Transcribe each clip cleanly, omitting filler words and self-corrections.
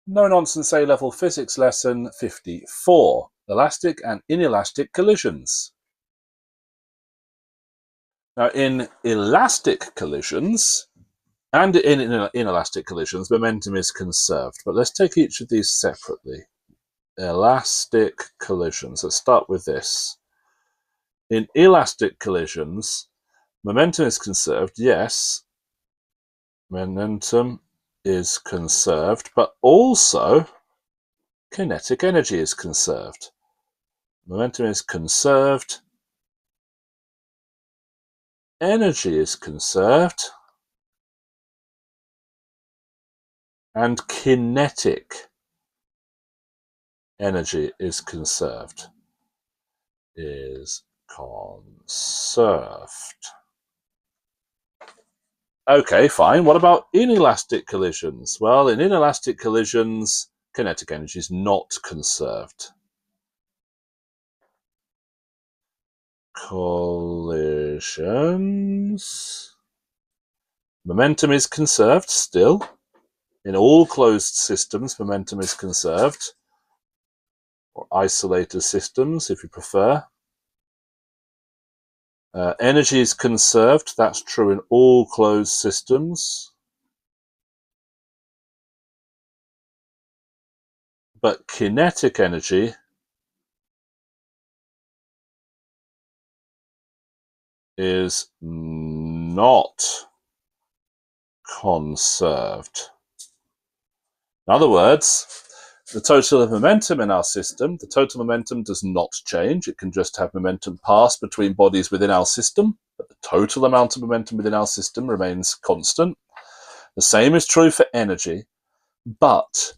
No Nonsense A-Level Physics Lesson 54, Elastic and Inelastic Collisions. Now, in elastic collisions and in inelastic collisions, momentum is conserved. But let's take each of these separately. Elastic collisions. Let's start with this. In elastic collisions, momentum is conserved, yes. Momentum is conserved, but also kinetic energy is conserved. Momentum is conserved, energy is conserved, and kinetic energy is conserved. Okay, fine. What about inelastic collisions? Well, in inelastic collisions, kinetic energy is not conserved. Collisions. Momentum is conserved still. In all closed systems, momentum is conserved. Or isolated systems, if you prefer. Energy is conserved. That's true in all closed systems. But kinetic energy is not conserved. In other words, the total of momentum in our system, the total momentum does not change. It can just have momentum pass between bodies within our system, but the total amount of momentum within our system remains constant. The same is true for energy, but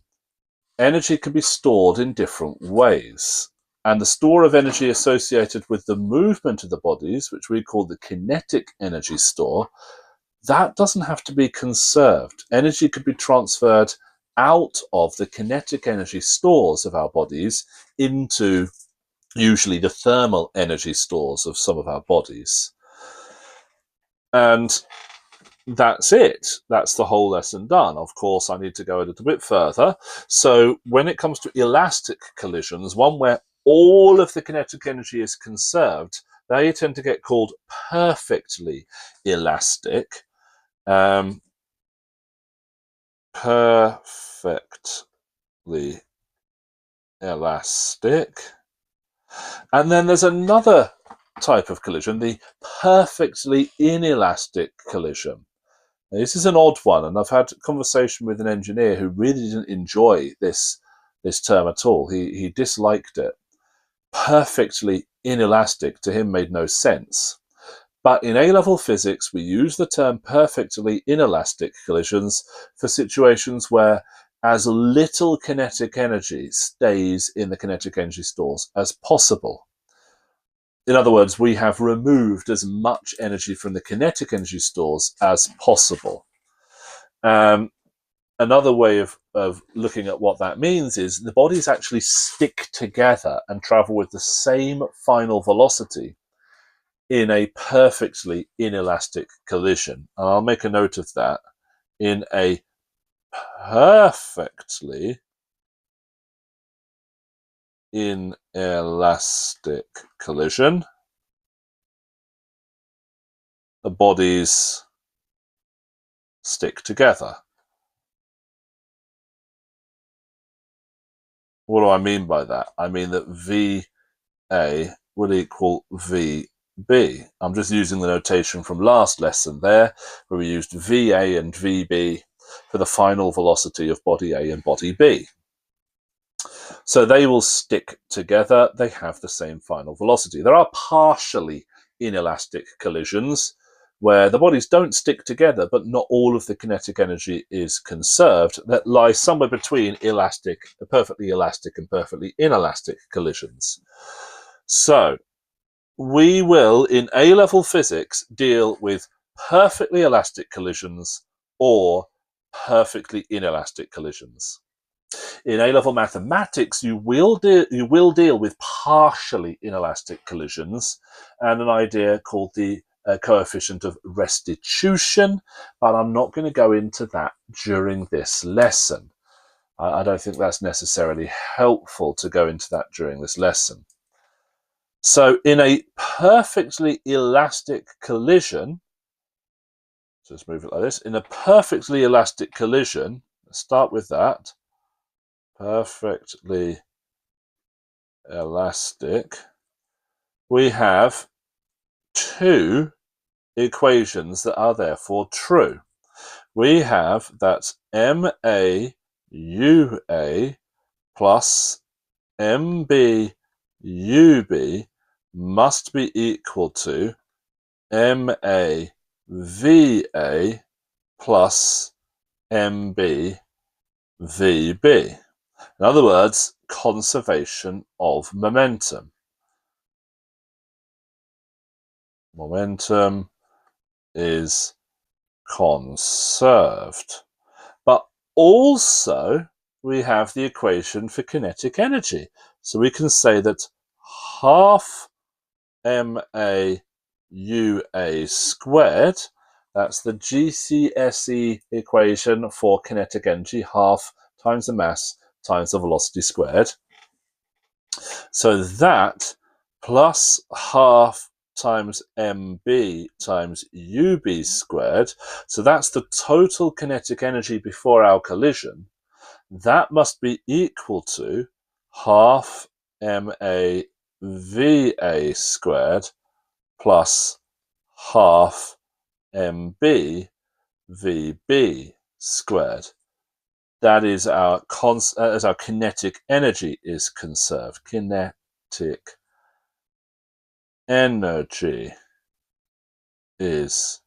energy can be stored in different ways. And the store of energy associated with the movement of the bodies, which we call the kinetic energy store, that doesn't have to be conserved. Energy could be transferred out of the kinetic energy stores of our bodies into usually the thermal energy stores of some of our bodies. And that's it. That's the whole lesson done. Of course, I need to go a little bit further. So when it comes to elastic collisions, one where all of the kinetic energy is conserved, they tend to get called perfectly elastic. Perfectly elastic. And then there's another type of collision, the perfectly inelastic collision. Now, this is an odd one, and I've had a conversation with an engineer who really didn't enjoy this term at all. He disliked it. Perfectly inelastic to him made no sense. But in A-level physics, we use the term perfectly inelastic collisions for situations where as little kinetic energy stays in the kinetic energy stores as possible. In other words, we have removed as much energy from the kinetic energy stores as possible. Another way of looking at what that means is the bodies actually stick together and travel with the same final velocity in a perfectly inelastic collision. And I'll make a note of that. In a perfectly inelastic collision, the bodies stick together. What do I mean by that? I mean that VA will equal VB. I'm just using the notation from last lesson there, where we used VA and VB for the final velocity of body A and body B. So they will stick together. They have the same final velocity. There are partially inelastic collisions where the bodies don't stick together, but not all of the kinetic energy is conserved, that lie somewhere between perfectly elastic and perfectly inelastic collisions. So we will, in A-level physics, deal with perfectly elastic collisions or perfectly inelastic collisions. In A-level mathematics, you will deal with partially inelastic collisions and an idea called the coefficient of restitution, but I'm not going to go into that during this lesson. I don't think that's necessarily helpful to go into that during this lesson. So in a perfectly elastic collision, so let's move it like this. In a perfectly elastic collision, let's start with that. Perfectly elastic. We have two equations that are therefore true. We have that MA UA plus MB UB must be equal to MA VA plus MB VB. In other words, conservation of momentum. Momentum is conserved. But also, we have the equation for kinetic energy. So we can say that half MA UA squared, that's the GCSE equation for kinetic energy, half times the mass times the velocity squared. So that plus half times mb times ub squared, so that's the total kinetic energy before our collision, that must be equal to half ma va squared plus half mb vb squared. That is as our kinetic energy is conserved. Kinetic energy is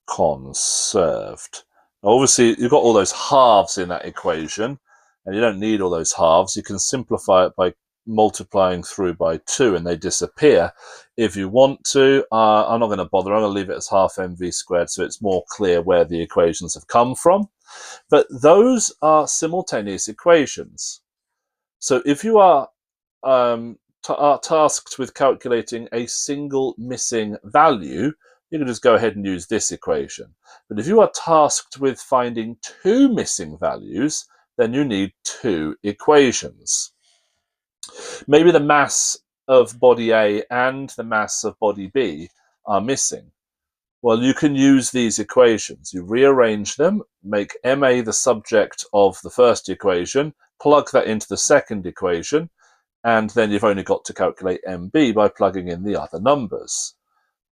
conserved. Obviously, you've got all those halves in that equation, and you don't need all those halves. You can simplify it by multiplying through by 2, and they disappear if you want to. I'm not going to bother. I'm going to leave it as half mv squared, so it's more clear where the equations have come from. But those are simultaneous equations. So if you are tasked with calculating a single missing value, you can just go ahead and use this equation. But if you are tasked with finding two missing values, then you need two equations. Maybe the mass of body A and the mass of body B are missing. Well, you can use these equations. You rearrange them, make MA the subject of the first equation, plug that into the second equation, and then you've only got to calculate MB by plugging in the other numbers.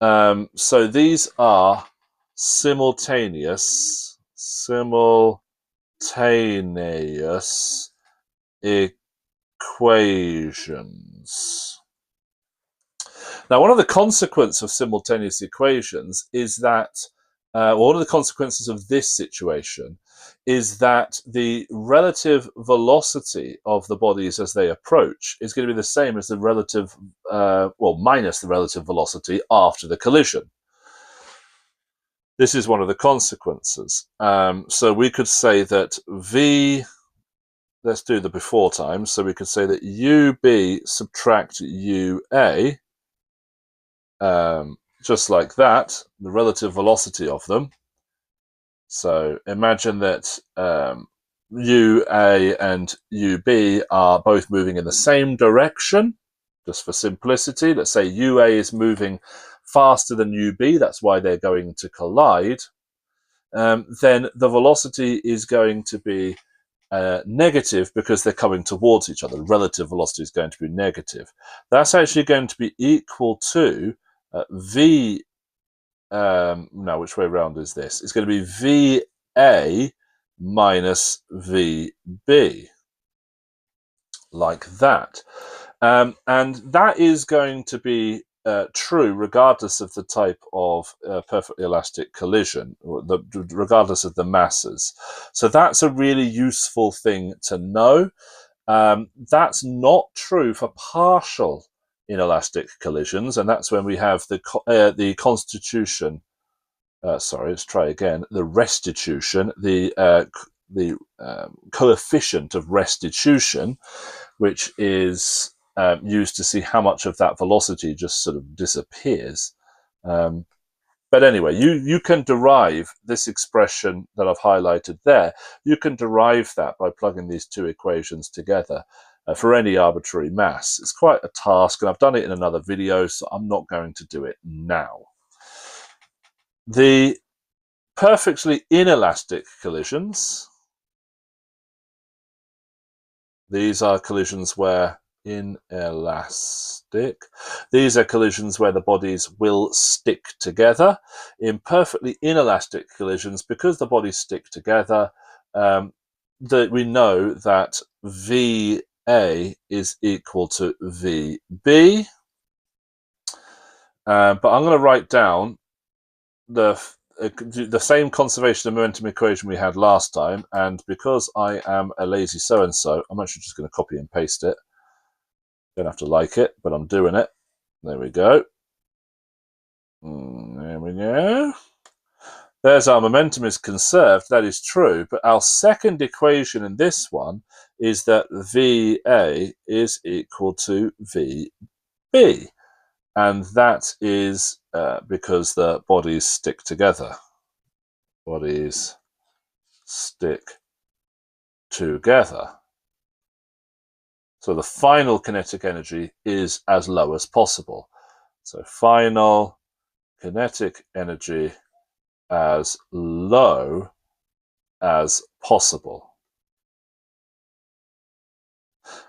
So these are simultaneous equations. Now, one of the consequences of simultaneous equations is that, one of the consequences of this situation is that the relative velocity of the bodies as they approach is going to be the same as the relative, minus the relative velocity after the collision. This is one of the consequences. So we could say that V, let's do the before times. So we could say that UB subtract UA, just like that, the relative velocity of them. So imagine that UA and UB are both moving in the same direction, just for simplicity. Let's say UA is moving faster than UB, that's why they're going to collide. Then the velocity is going to be negative because they're coming towards each other. The relative velocity is going to be negative. That's actually going to be equal to V, now which way around is this? It's going to be VA minus VB, like that. And that is going to be true regardless of the type of perfectly elastic collision, regardless of the masses. So that's a really useful thing to know. That's not true for partial inelastic collisions, and that's when we have the constitution. Sorry, let's try again. The restitution, the coefficient of restitution, which is used to see how much of that velocity just sort of disappears. But anyway, you can derive this expression that I've highlighted there. You can derive that by plugging these two equations together for any arbitrary mass. It's quite a task, and I've done it in another video, so I'm not going to do it now. The perfectly inelastic collisions, these are collisions where inelastic. These are collisions where the bodies will stick together. In perfectly inelastic collisions, because the bodies stick together, we know that VA is equal to VB. But I'm going to write down the same conservation of momentum equation we had last time, and because I am a lazy so-and-so, I'm actually just going to copy and paste it. Don't have to like it, but I'm doing it. There we go. There we go. There's our momentum is conserved. That is true. But our second equation in this one is that VA is equal to VB. And that is because the bodies stick together. Bodies stick together. So the final kinetic energy is as low as possible. So final kinetic energy as low as possible.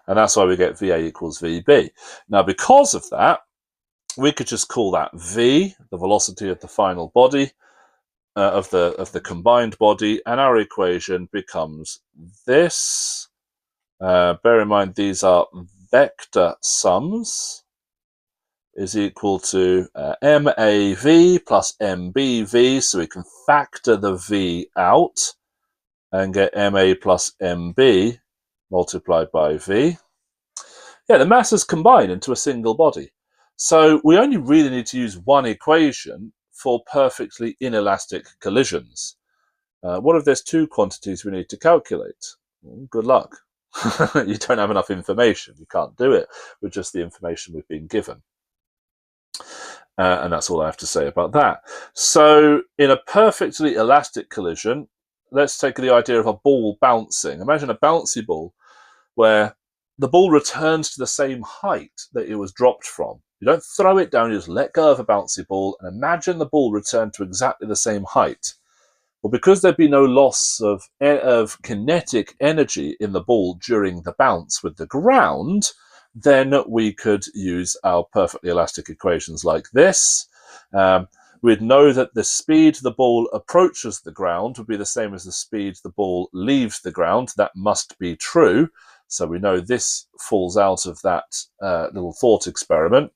And that's why we get VA equals VB. Now, because of that, we could just call that V, the velocity of the final body, of the combined body, and our equation becomes this. Bear in mind, these are vector sums, is equal to MAV plus MBV, so we can factor the V out and get MA plus MB multiplied by V. Yeah, the masses combine into a single body. So we only really need to use one equation for perfectly inelastic collisions. What if there's two quantities we need to calculate? Well, good luck. You don't have enough information. You can't do it with just the information we've been given. And that's all I have to say about that. So in a perfectly elastic collision, let's take the idea of a ball bouncing. Imagine a bouncy ball where the ball returns to the same height that it was dropped from. You don't throw it down, you just let go of a bouncy ball and imagine the ball returned to exactly the same height. Well, because there'd be no loss of kinetic energy in the ball during the bounce with the ground, then we could use our perfectly elastic equations like this. We'd know that the speed the ball approaches the ground would be the same as the speed the ball leaves the ground. That must be true. So we know this falls out of that little thought experiment.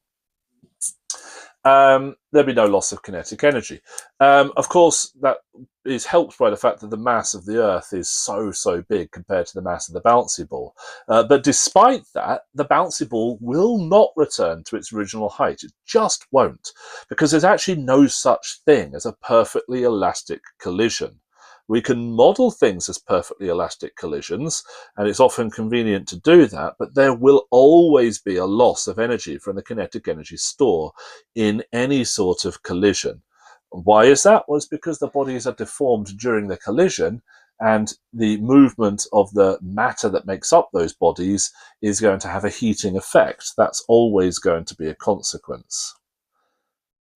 There'd be no loss of kinetic energy. Of course, that is helped by the fact that the mass of the Earth is so big compared to the mass of the bouncy ball. But despite that, the bouncy ball will not return to its original height. It just won't, because there's actually no such thing as a perfectly elastic collision. We can model things as perfectly elastic collisions, and it's often convenient to do that, but there will always be a loss of energy from the kinetic energy store in any sort of collision. Why is that? Well, it's because the bodies are deformed during the collision, and the movement of the matter that makes up those bodies is going to have a heating effect. That's always going to be a consequence.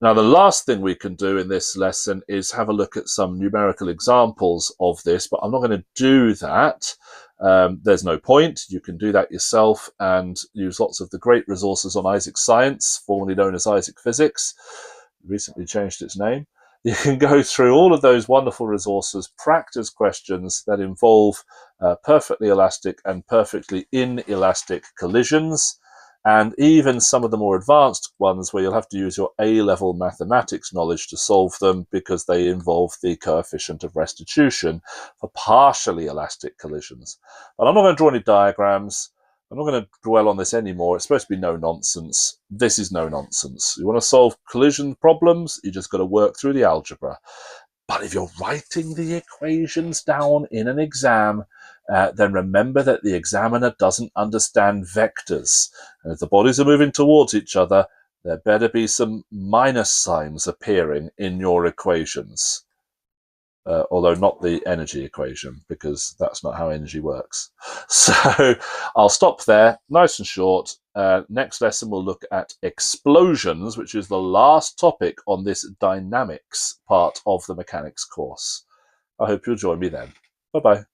Now, the last thing we can do in this lesson is have a look at some numerical examples of this, but I'm not going to do that. There's no point. You can do that yourself and use lots of the great resources on Isaac Science, formerly known as Isaac Physics. Recently changed its name. You can go through all of those wonderful resources, practice questions that involve perfectly elastic and perfectly inelastic collisions, and even some of the more advanced ones where you'll have to use your A-level mathematics knowledge to solve them because they involve the coefficient of restitution for partially elastic collisions. But I'm not going to draw any diagrams. I'm not going to dwell on this anymore. It's supposed to be no nonsense. This is no nonsense. You want to solve collision problems, you just got to work through the algebra. But if you're writing the equations down in an exam, then remember that the examiner doesn't understand vectors. And if the bodies are moving towards each other, There better be some minus signs appearing in your equations. Although not the energy equation, because that's not how energy works. So I'll stop there, nice and short. Next lesson we'll look at explosions, which is the last topic on this dynamics part of the mechanics course. I hope you'll join me then. Bye-bye.